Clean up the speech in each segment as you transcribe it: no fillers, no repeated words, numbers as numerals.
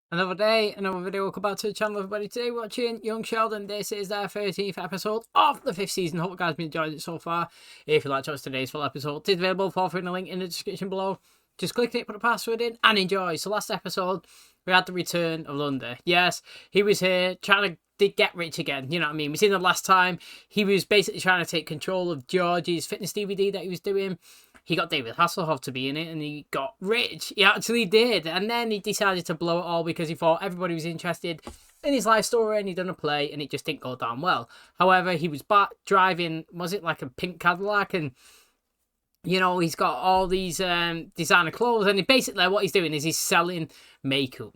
Another day, another video. Welcome back to the channel, everybody. Today, watching Young Sheldon. This is their 13th episode of the 5th season. Hope you guys have enjoyed it so far. If you like to watch today's full episode, it's available for free in the link in the description below. Just click it, put a password in, and enjoy. So, last episode, we had the return of Lundy. Yes, he was here trying to get rich again. You know what I mean? We seen the last time he was basically trying to take control of George's fitness DVD that he was doing. He got David Hasselhoff to be in it and he got rich. He actually did. And then he decided to blow it all because he thought everybody was interested in his life story and he'd done a play and it just didn't go down well. However, he was back driving, was it like a pink Cadillac? And, you know, he's got all these designer clothes and basically what he's doing is he's selling makeup.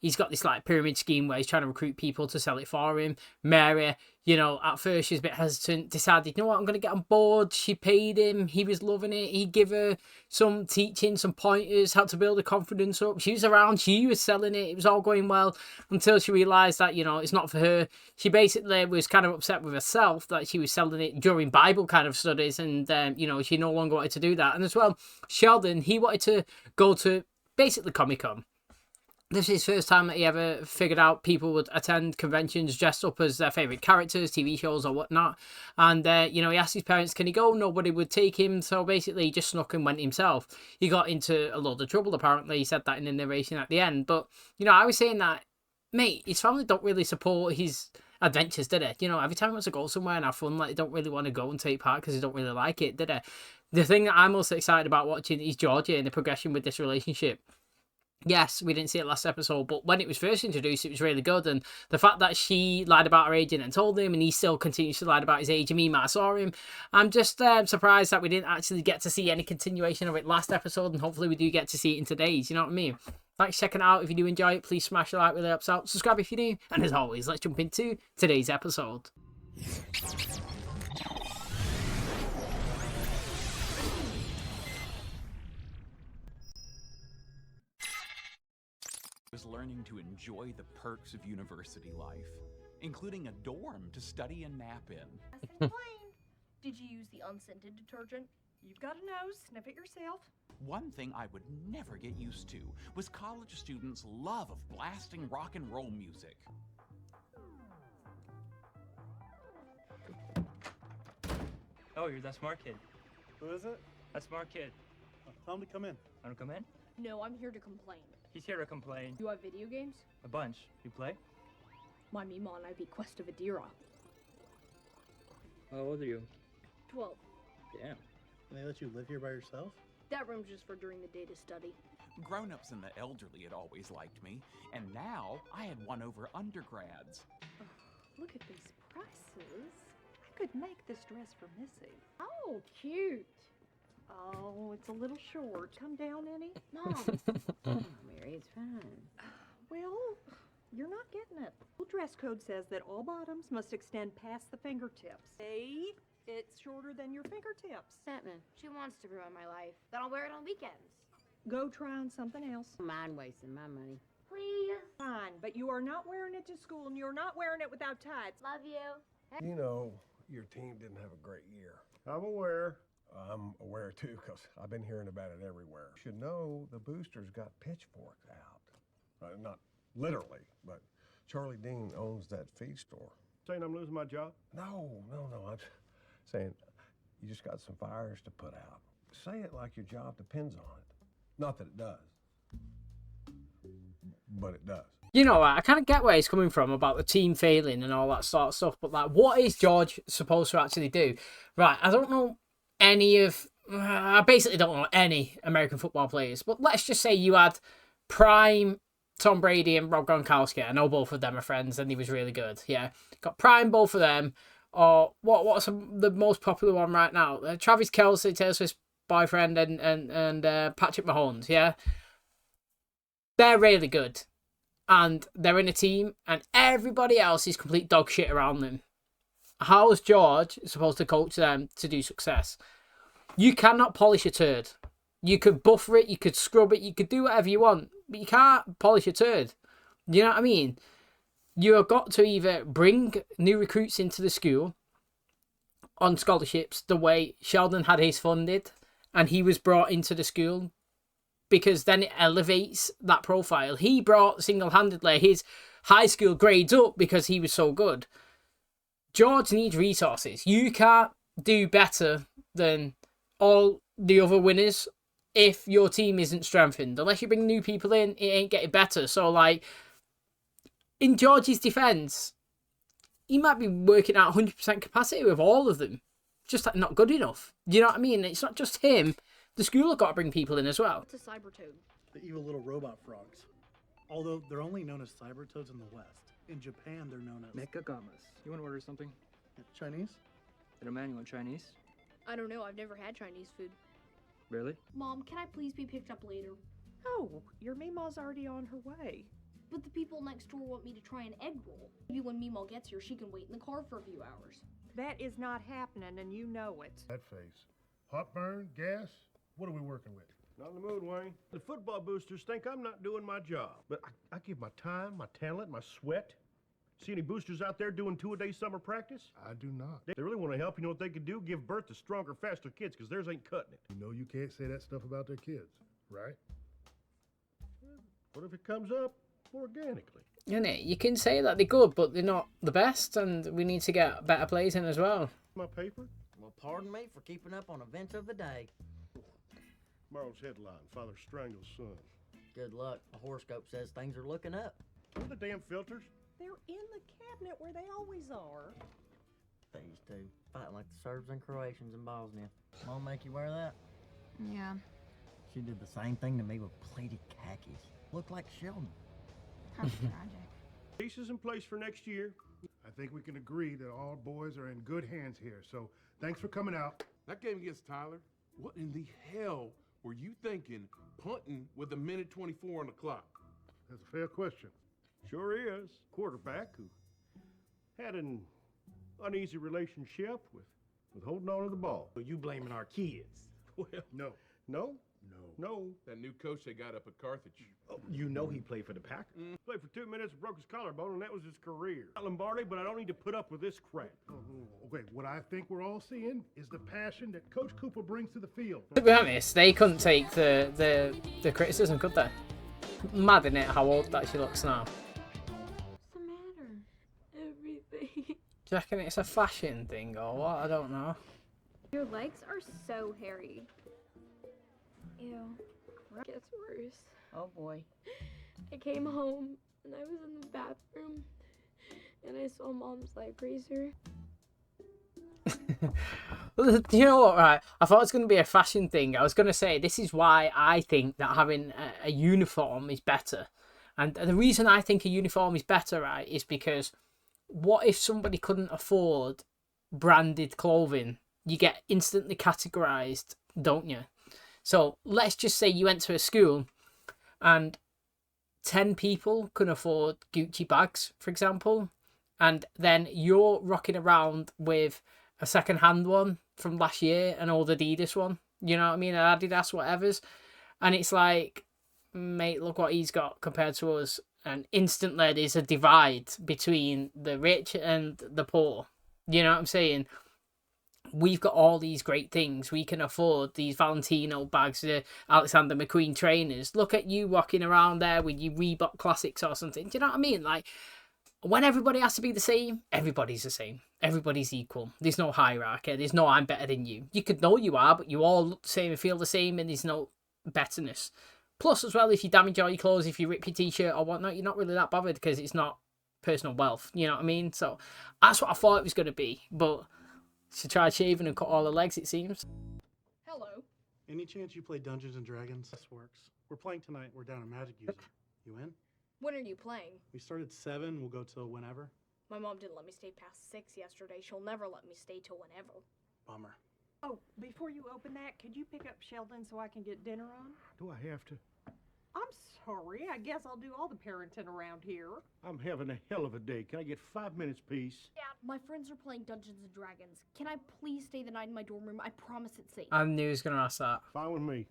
He's got this like pyramid scheme where he's trying to recruit people to sell it for him. Mary, you know, at first she's a bit hesitant, decided, you know what, I'm going to get on board. She paid him. He was loving it. He gave her some teaching, some pointers, how to build her confidence up. She was around. She was selling it. It was all going well until she realised that, you know, it's not for her. She basically was kind of upset with herself that she was selling it during Bible kind of studies and, you know, she no longer wanted to do that. And as well, Sheldon, he wanted to go to basically Comic-Con. This is his first time that he ever figured out people would attend conventions dressed up as their favourite characters, TV shows or whatnot. And, you know, he asked his parents, can he go? Nobody would take him. So basically he just snuck and went himself. He got into a lot of trouble, apparently. He said that in the narration at the end. But, you know, I was saying that, mate, his family don't really support his adventures, did they? You know, every time he wants to go somewhere and have fun, like, they don't really want to go and take part because they don't really like it, did they? The thing that I'm most excited about watching is Georgia and the progression with this relationship. Yes, we didn't see it last episode, but when it was first introduced, it was really good. And the fact that she lied about her age and told him, and he still continues to lie about his age, and me, I saw him. I'm just surprised that we didn't actually get to see any continuation of it last episode, and hopefully we do get to see it in today's, you know what I mean? Thanks for checking it out. If you do enjoy it, please smash a like, really helps out. Subscribe if you do. And as always, let's jump into today's episode. Was learning to enjoy the perks of university life, including a dorm to study and nap in. Did you use the unscented detergent? You've got a nose, sniff it yourself. One thing I would never get used to was college students' love of blasting rock and roll music. Oh, you're that smart kid. Who is it? That smart kid. Tell him to come in. Want to come in? No, I'm here to complain. He's here to complain. You have video games? A bunch. You play? My Mima and I beat Quest of Adira. How old are you? 12. Damn. Can they let you live here by yourself? That room's just for during the day to study. Grown-ups and the elderly had always liked me, and now I had won over undergrads. Look at these prices. I could make this dress for Missy. Oh, cute. Oh, it's a little short. Come down any? Mom. Oh, Mary, it's fine. Well, you're not getting it. The dress code says that all bottoms must extend past the fingertips. See? It's shorter than your fingertips. Something. She wants to ruin my life. Then I'll wear it on weekends. Go try on something else. Don't mind wasting my money. Please. Fine, but you are not wearing it to school and you're not wearing it without tights. Love you. You know, your team didn't have a great year. I'm aware. I'm aware too, because I've been hearing about it everywhere. You should know the boosters got pitchforks out. Not literally, but Charlie Dean owns that feed store. Saying I'm losing my job? No. I'm saying you just got some fires to put out. Say it like your job depends on it. Not that it does, but it does. You know, I kind of get where he's coming from about the team failing and all that sort of stuff, but like, what is George supposed to actually do? Right, I don't know I basically don't know any American football players, but let's just say you had prime Tom Brady and Rob Gronkowski. I know both of them are friends and he was really good. Yeah, got prime both of them. Or what's the most popular one right now? Travis Kelce, Taylor Swift's boyfriend, and Patrick Mahomes. Yeah, they're really good, and they're in a team, and everybody else is complete dog shit around them. How is George supposed to coach them to do success? You cannot polish a turd. You could buffer it, you could scrub it, you could do whatever you want, but you can't polish a turd. You know what I mean? You have got to either bring new recruits into the school on scholarships the way Sheldon had his funded, and he was brought into the school because then it elevates that profile. He brought single-handedly his high school grades up because he was so good. George needs resources. You can't do better than all the other winners if your team isn't strengthened. Unless you bring new people in, it ain't getting better. So, like, in George's defence, he might be working at 100% capacity with all of them. Just like not good enough. Do you know what I mean? It's not just him. The school have got to bring people in as well. What's a cyber toad? The evil little robot frogs. Although they're only known as cyber toads in the West. In Japan, they're known as Nekagamas. You want to order something? Chinese. I don't mind. You want Chinese? I don't know. I've never had Chinese food. Really? Mom, can I please be picked up later? Oh, your Meemaw's already on her way. But the people next door want me to try an egg roll. Maybe when Meemaw gets here, she can wait in the car for a few hours. That is not happening, and you know it. That face. Heartburn, gas, what are we working with? Not in the mood, Wayne. The football boosters think I'm not doing my job. But I give my time, my talent, my sweat. See any boosters out there doing 2-a-day summer practice? I do not. They really want to help. You know what they could do? Give birth to stronger, faster kids, because theirs ain't cutting it. You know you can't say that stuff about their kids, right? What if it comes up organically? You can say that they're good, but they're not the best, and we need to get better players in as well. My paper? Well, pardon me for keeping up on events of the day. Tomorrow's headline, Father strangles son. Good luck. The horoscope says things are looking up. What are the damn filters? They're in the cabinet where they always are. These two, fighting like the Serbs and Croatians in Bosnia. Mom make you wear that? Yeah. She did the same thing to me with pleated khakis. Looked like Sheldon. How tragic. Pieces in place for next year. I think we can agree that all boys are in good hands here, so thanks for coming out. That game against Tyler, what in the hell were you thinking punting with a minute 24 on the clock? That's a fair question. Sure is. Quarterback who had an uneasy relationship with holding on to the ball. So you blaming our kids? Well, No. No? No. No. that new coach they got up at Carthage. Oh, you know he played for the Packers. Played for 2 minutes and broke his collarbone, and that was his career. Not Lombardi, but I don't need to put up with this crap. Okay, what I think we're all seeing is the passion that Coach Cooper brings to the field. To be honest, they couldn't take the criticism, could they? Mad, isn't it, how old that she looks now? What's the matter? Everything. Do you reckon it's a fashion thing or what? I don't know. Your legs are so hairy. Ew. It gets worse. Oh boy. I came home and I was in the bathroom and I saw Mom's leg razor. You know what, right? I thought it was going to be a fashion thing. I was going to say this is why I think that having a uniform is better. And the reason I think a uniform is better, right, is because what if somebody couldn't afford branded clothing? You get instantly categorized, don't you? So let's just say you went to a school and 10 people can afford Gucci bags, for example, and then you're rocking around with a second-hand one from last year, an old Adidas one, you know what I mean, an Adidas whatever's, and it's like, mate, look what he's got compared to us, and instantly there's a divide between the rich and the poor, you know what I'm saying? We've got all these great things. We can afford these Valentino bags, the Alexander McQueen trainers. Look at you walking around there with your Reebok Classics or something. Do you know what I mean? Like, when everybody has to be the same, everybody's the same. Everybody's equal. There's no hierarchy. There's no I'm better than you. You could know you are, but you all look the same and feel the same, and there's no betterness. Plus, as well, if you damage all your clothes, if you rip your t-shirt or whatnot, you're not really that bothered because it's not personal wealth. You know what I mean? So that's what I thought it was going to be, but she tried shaving and cut all her legs, it seems. Hello. Any chance you play Dungeons and Dragons? This works. We're playing tonight. We're down a magic user. You in? When are you playing? We start at 7. We'll go till whenever. My mom didn't let me stay past 6 yesterday. She'll never let me stay till whenever. Bummer. Oh, before you open that, could you pick up Sheldon so I can get dinner on? Do I have to? I'm sorry. I guess I'll do all the parenting around here. I'm having a hell of a day. Can I get 5 minutes, please? Dad, my friends are playing Dungeons and Dragons. Can I please stay the night in my dorm room? I promise it's safe. I knew he was going to ask that. Fine with me.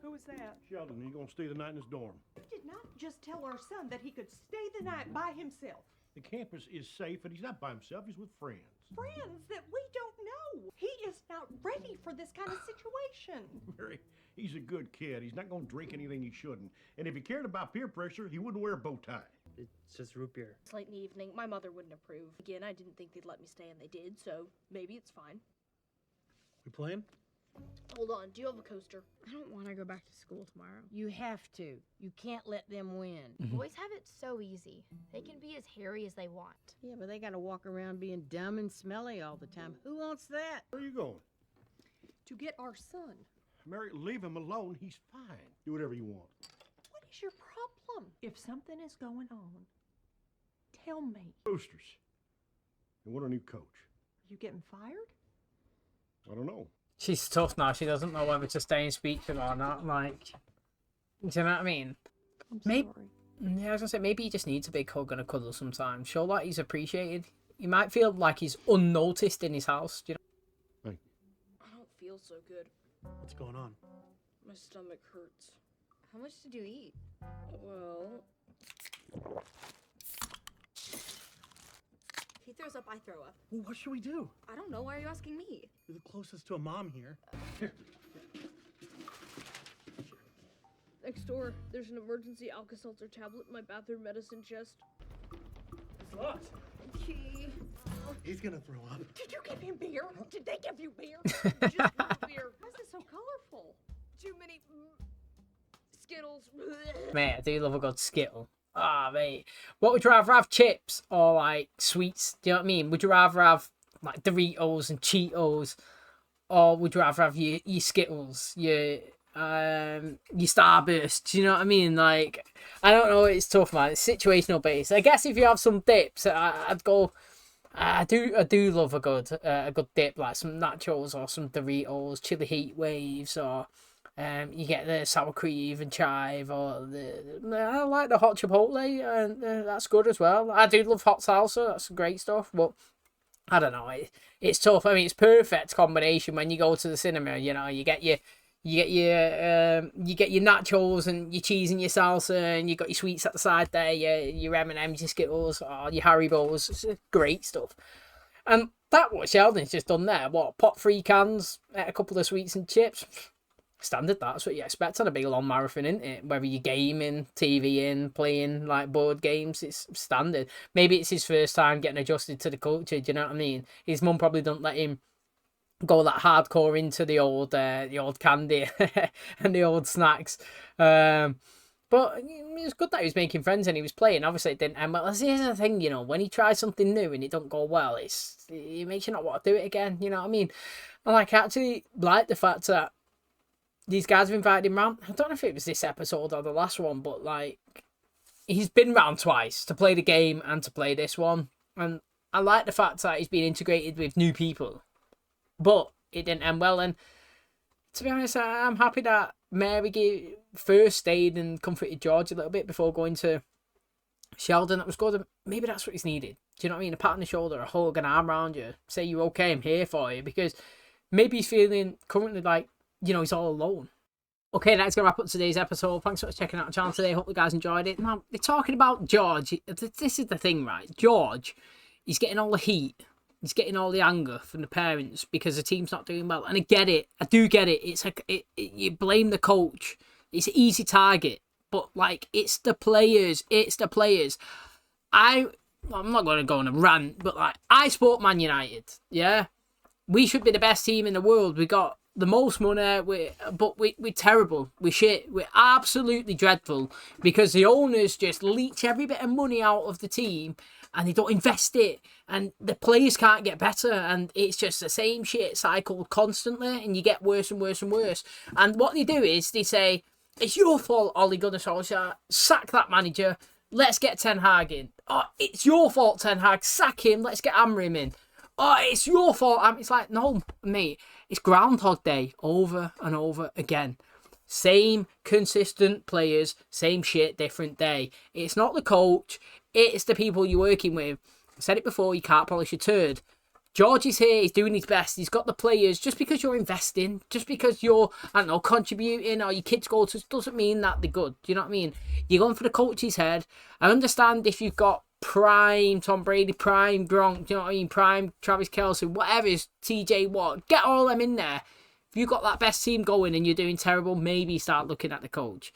Who was that? Sheldon, you gonna stay the night in his dorm? You did not just tell our son that he could stay the night by himself. The campus is safe, and he's not by himself. He's with friends. Friends that we don't know. He is not ready for this kind of situation. Mary, he's a good kid. He's not going to drink anything he shouldn't. And if he cared about peer pressure, he wouldn't wear a bow tie. It's just root beer. It's late in the evening. My mother wouldn't approve. Again, I didn't think they'd let me stay, and they did, so maybe it's fine. We playing? Hold on, do you have a coaster? I don't want to go back to school tomorrow. You have to. You can't let them win. Boys have it so easy. They can be as hairy as they want. Yeah, but they gotta walk around being dumb and smelly all the time. Who wants that? Where are you going? To get our son. Mary, leave him alone. He's fine. Do whatever you want. What is your problem? If something is going on, tell me. Boosters. They want a new coach. Are you getting fired? I don't know. She's tough now. She doesn't know whether to stay and speak to him or not. Like, do you know what I mean? Maybe, yeah, I was gonna say, maybe he just needs a big hug and a cuddle sometimes. Show that he's appreciated. He might feel like he's unnoticed in his house. Do you know? Hey. I don't feel so good. What's going on? My stomach hurts. How much did you eat? Well, If he throws up, I throw up. Well, what should we do? I don't know. Why are you asking me? You're the closest to a mom here. next door, there's an emergency Alka-Seltzer tablet in my bathroom medicine chest. It's locked. Key. He's gonna throw up. Did you give him beer? Did they give you beer? Just root beer. Why is it so colorful? Too many Skittles. Mate, I do love a good Skittle. Ah, mate. What would you rather have, chips or like sweets? Do you know what I mean? Would you rather have like Doritos and Cheetos, or would you rather have your Skittles, your Starburst? Do you know what I mean? Like, I don't know. It's tough, man. It's situational based. I guess if you have some dips, I'd go. I do love a good dip, like some nachos or some Doritos, chili heat waves, or you get the sour cream and chive, or I like the hot chipotle, and that's good as well. I do love hot salsa, that's great stuff, but I don't know, it's tough. I mean, it's perfect combination when you go to the cinema. You know, you get your nachos and your cheese and your salsa, and you got your sweets at the side there, your M&Ms, your Skittles, or your Haribos. It's great stuff. And that what Sheldon's just done there. What, pot 3 cans, a couple of sweets and chips. Standard, that's what you expect on a big long marathon, isn't it? Whether you're gaming, TVing, playing like board games, it's standard. Maybe it's his first time getting adjusted to the culture, do you know what I mean? His mum probably don't let him go that hardcore into the old candy and the old snacks. But it was good that he was making friends and he was playing. Obviously it didn't end well. Here's the thing, you know, when he tries something new and it don't go well, it makes you not want to do it again, you know what I mean? And like, I actually like the fact that these guys have invited him round. I don't know if it was this episode or the last one, but like, he's been round twice to play the game and to play this one. And I like the fact that he's been integrated with new people. But it didn't end well, and to be honest, I'm happy that Mary first stayed and comforted George a little bit before going to Sheldon. That was good, and maybe that's what he's needed. Do you know what I mean? A pat on the shoulder, a hug, an arm around you, say you're okay, I'm here for you, because maybe he's feeling currently like, you know, he's all alone. Okay, that's going to wrap up today's episode. Thanks for checking out the channel today. Hope you guys enjoyed it. Now, they're talking about George. This is the thing, right? George, he's getting all the heat. He's getting all the anger from the parents because the team's not doing well. And I get it. I do get it. It's like, you blame the coach. It's an easy target. But, like, it's the players. It's the players. I'm not going to go on a rant, but, like, I support Man United. Yeah? We should be the best team in the world. We got the most money, but we're terrible. We're shit. We're absolutely dreadful because the owners just leech every bit of money out of the team and they don't invest it, and the players can't get better, and it's just the same shit cycle constantly, and you get worse and worse and worse. And what they do is they say, it's your fault, Ole Gunnar Solskjaer, sack that manager, let's get Ten Hag in. Oh, it's your fault, Ten Hag, sack him, let's get Amrim in. Oh, it's your fault. It's like, no, mate, it's Groundhog Day over and over again. Same consistent players, same shit, different day. It's not the coach, it's the people you're working with. I said it before, you can't polish a turd. George is here, he's doing his best, he's got the players. Just because you're investing, just because you're, I don't know, contributing, or your kids go to, doesn't mean that they're good. Do you know what I mean? You're going for the coach's head. I understand if you've got prime Tom Brady, prime Gronk, you know what I mean, prime Travis Kelce, whatever is TJ Watt, get all them in there. If you've got that best team going and you're doing terrible, maybe start looking at the coach.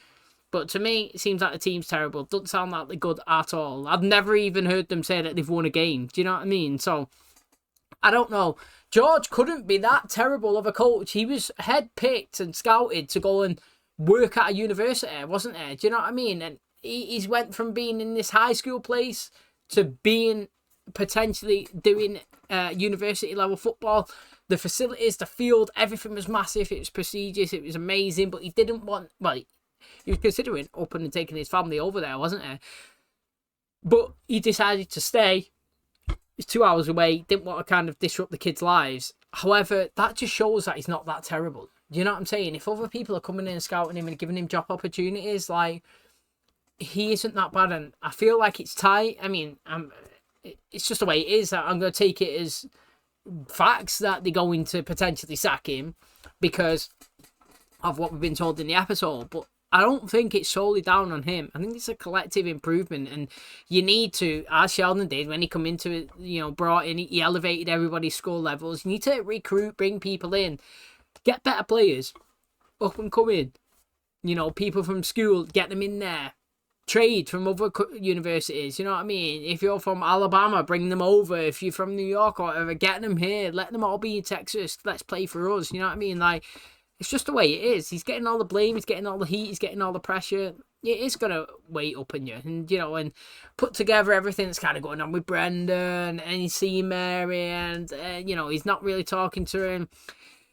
But to me, it seems like the team's terrible. Doesn't sound like they're good at all. I've never even heard them say that they've won a game. Do you know what I mean? So, I don't know. George couldn't be that terrible of a coach. He was head-picked and scouted to go and work at a university, wasn't he? Do you know what I mean? And he's went from being in this high school place to being potentially doing university-level football. The facilities, the field, everything was massive. It was prestigious. It was amazing. But he didn't want... Well, he was considering opening and taking his family over there, wasn't he? But he decided to stay. He's 2 hours away. Didn't want to kind of disrupt the kids' lives. However, that just shows that he's not that terrible. Do you know what I'm saying? If other people are coming in and scouting him and giving him job opportunities, like, he isn't that bad. And I feel like it's tight. I mean, it's just the way it is. I'm going to take it as facts that they're going to potentially sack him because of what we've been told in the episode. But I don't think it's solely down on him. I think it's a collective improvement, and you need to, as Sheldon did when he come into it, you know, brought in, he elevated everybody's skill levels. You need to recruit, bring people in, get better players, up and come in. You know, people from school, get them in there. Trade from other universities, you know what I mean? If you're from Alabama, bring them over. If you're from New York or whatever, get them here. Let them all be in Texas. Let's play for us, you know what I mean? Like, it's just the way it is. He's getting all the blame. He's getting all the heat. He's getting all the pressure. It is going to weigh up on you. And, you know, and put together everything that's kind of going on with Brendan and you see Mary and, you know, he's not really talking to him.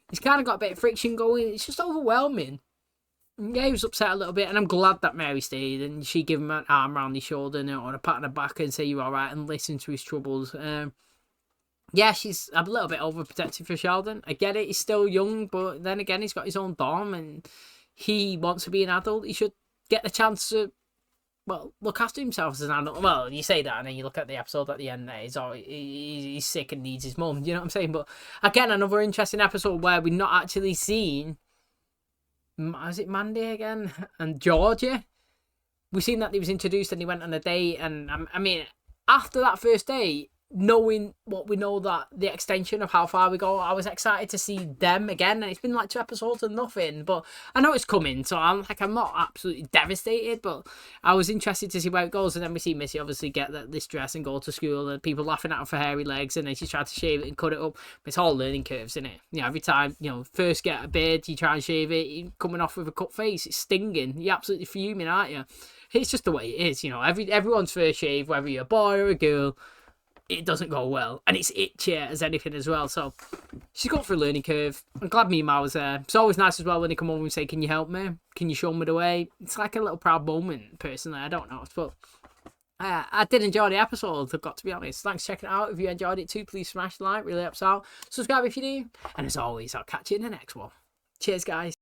He's kind of got a bit of friction going. It's just overwhelming. Yeah, he was upset a little bit, and I'm glad that Mary stayed and she gave him an arm around his shoulder and a pat on the back and say you're all right and listen to his troubles. Yeah, she's a little bit overprotective for Sheldon. I get it, he's still young, but then again, he's got his own dorm and he wants to be an adult. He should get the chance to, well, look after himself as an adult. Well, you say that and then you look at the episode at the end there, he's sick and needs his mum, you know what I'm saying? But again, another interesting episode where we're not actually seeing, is it Mandy again? And Georgia? We've seen that he was introduced and he went on a date, and I mean, after that first date, knowing what we know, that the extension of how far we go, I was excited to see them again, and it's been like 2 episodes and nothing, but I know it's coming, so I'm not absolutely devastated, but I was interested to see where it goes. And then we see Missy obviously get this dress and go to school, and people laughing at her for hairy legs, and then she tried to shave it and cut it up. But it's all learning curves, isn't it? You know, every time, you know, first get a beard, you try and shave it, you're coming off with a cut face, it's stinging, you're absolutely fuming, aren't you? It's just the way it is, you know, everyone's first shave, whether you're a boy or a girl, it doesn't go well, and it's itchy as anything as well. So she's gone through a learning curve. I'm glad Mima was there. It's always nice as well when they come over and say, can you help me? Can you show me the way? It's like a little proud moment, personally. I don't know, but I did enjoy the episode, I've got to be honest. Thanks for checking it out. If you enjoyed it too, please smash the like, really helps out. Subscribe if you do, and as always, I'll catch you in the next one. Cheers, guys.